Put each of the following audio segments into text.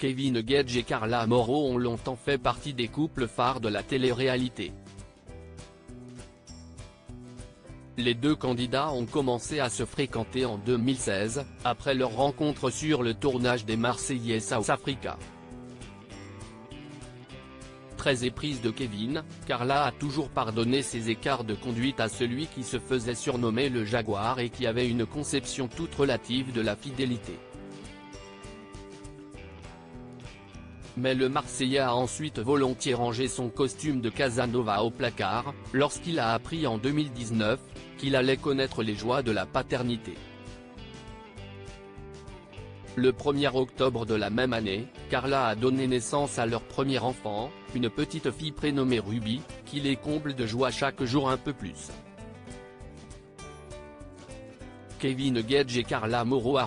Kevin Gage et Carla Mauro ont longtemps fait partie des couples phares de la télé-réalité. Les deux candidats ont commencé à se fréquenter en 2016, après leur rencontre sur le tournage des Marseillais South Africa. Très éprise de Kevin, Carla a toujours pardonné ses écarts de conduite à celui qui se faisait surnommer le Jaguar et qui avait une conception toute relative de la fidélité. Mais le Marseillais a ensuite volontiers rangé son costume de Casanova au placard, lorsqu'il a appris en 2019, qu'il allait connaître les joies de la paternité. Le 1er octobre de la même année, Carla a donné naissance à leur premier enfant, une petite fille prénommée Ruby, qui les comble de joie chaque jour un peu plus. Kevin Gage et Carla Mauro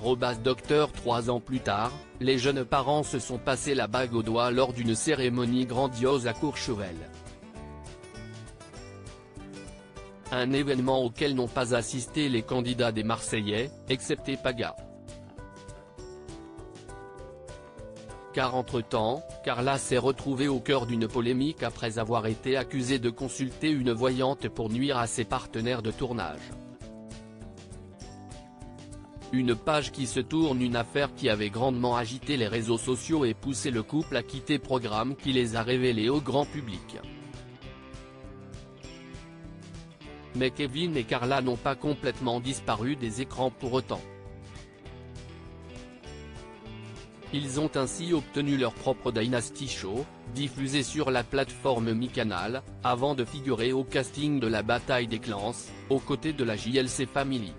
@Docteur 3 ans plus tard, les jeunes parents se sont passé la bague au doigt lors d'une cérémonie grandiose à Courchevel. Un événement auquel n'ont pas assisté les candidats des Marseillais, excepté Paga. Car entre-temps, Carla s'est retrouvée au cœur d'une polémique après avoir été accusée de consulter une voyante pour nuire à ses partenaires de tournage. Une page qui se tourne, une affaire qui avait grandement agité les réseaux sociaux et poussé le couple à quitter programme qui les a révélés au grand public. Mais Kevin et Carla n'ont pas complètement disparu des écrans pour autant. Ils ont ainsi obtenu leur propre Dynasty Show, diffusé sur la plateforme MyCanal, avant de figurer au casting de la Bataille des Clans, aux côtés de la JLC Family.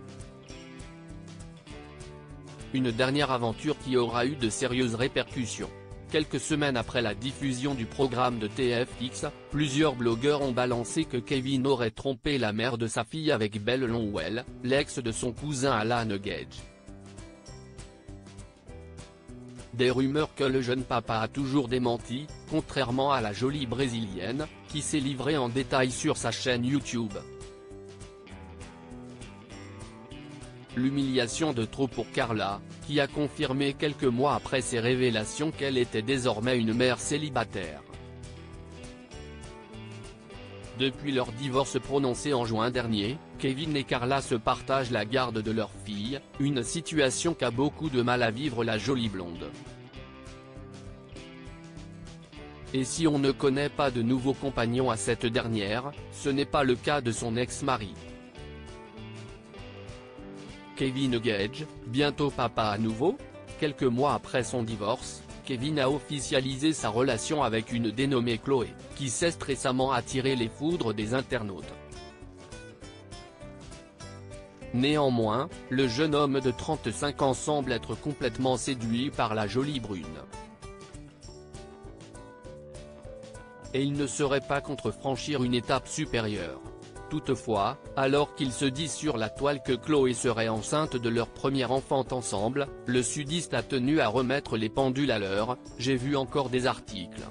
Une dernière aventure qui aura eu de sérieuses répercussions. Quelques semaines après la diffusion du programme de TFX, plusieurs blogueurs ont balancé que Kevin aurait trompé la mère de sa fille avec Belle Longwell, l'ex de son cousin Alan Gage. Des rumeurs que le jeune papa a toujours démenti, contrairement à la jolie brésilienne, qui s'est livrée en détail sur sa chaîne YouTube. L'humiliation de trop pour Carla, qui a confirmé quelques mois après ses révélations qu'elle était désormais une mère célibataire. Depuis leur divorce prononcé en juin dernier, Kevin et Carla se partagent la garde de leur fille, une situation qu'a beaucoup de mal à vivre la jolie blonde. Et si on ne connaît pas de nouveau compagnon à cette dernière, ce n'est pas le cas de son ex-mari. Kevin Gage, bientôt papa à nouveau? Quelques mois après son divorce, Kevin a officialisé sa relation avec une dénommée Chloé, qui s'est récemment attiré les foudres des internautes. Néanmoins, le jeune homme de 35 ans semble être complètement séduit par la jolie brune. Et il ne serait pas contre franchir une étape supérieure. Toutefois, alors qu'ils se disent sur la toile que Chloé serait enceinte de leur premier enfant ensemble, le sudiste a tenu à remettre les pendules à l'heure. J'ai vu encore des articles.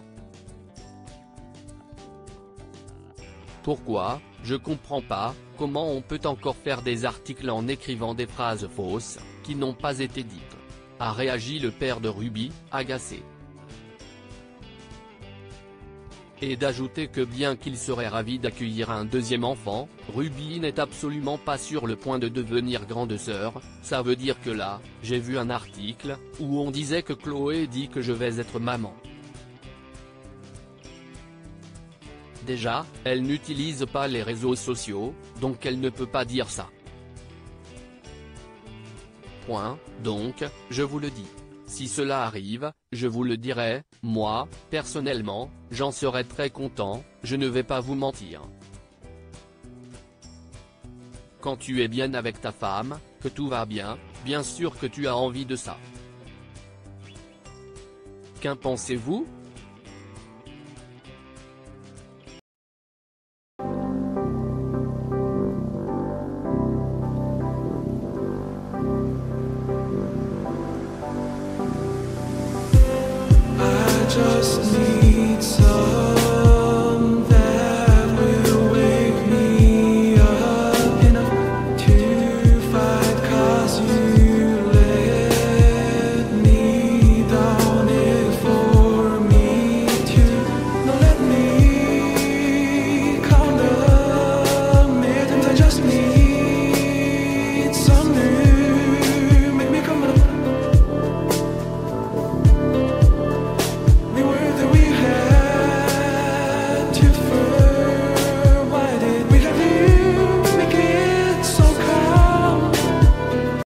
Pourquoi? Je comprends pas, comment on peut encore faire des articles en écrivant des phrases fausses, qui n'ont pas été dites, a réagi le père de Ruby, agacé. Et d'ajouter que bien qu'il serait ravi d'accueillir un deuxième enfant, Ruby n'est absolument pas sur le point de devenir grande sœur. Ça veut dire que là, j'ai vu un article, où on disait que Chloé dit que je vais être maman. Déjà, elle n'utilise pas les réseaux sociaux, donc elle ne peut pas dire ça. Point, donc, je vous le dis. Si cela arrive, je vous le dirai, moi, personnellement, j'en serai très content, je ne vais pas vous mentir. Quand tu es bien avec ta femme, que tout va bien, bien sûr que tu as envie de ça. Qu'en pensez-vous?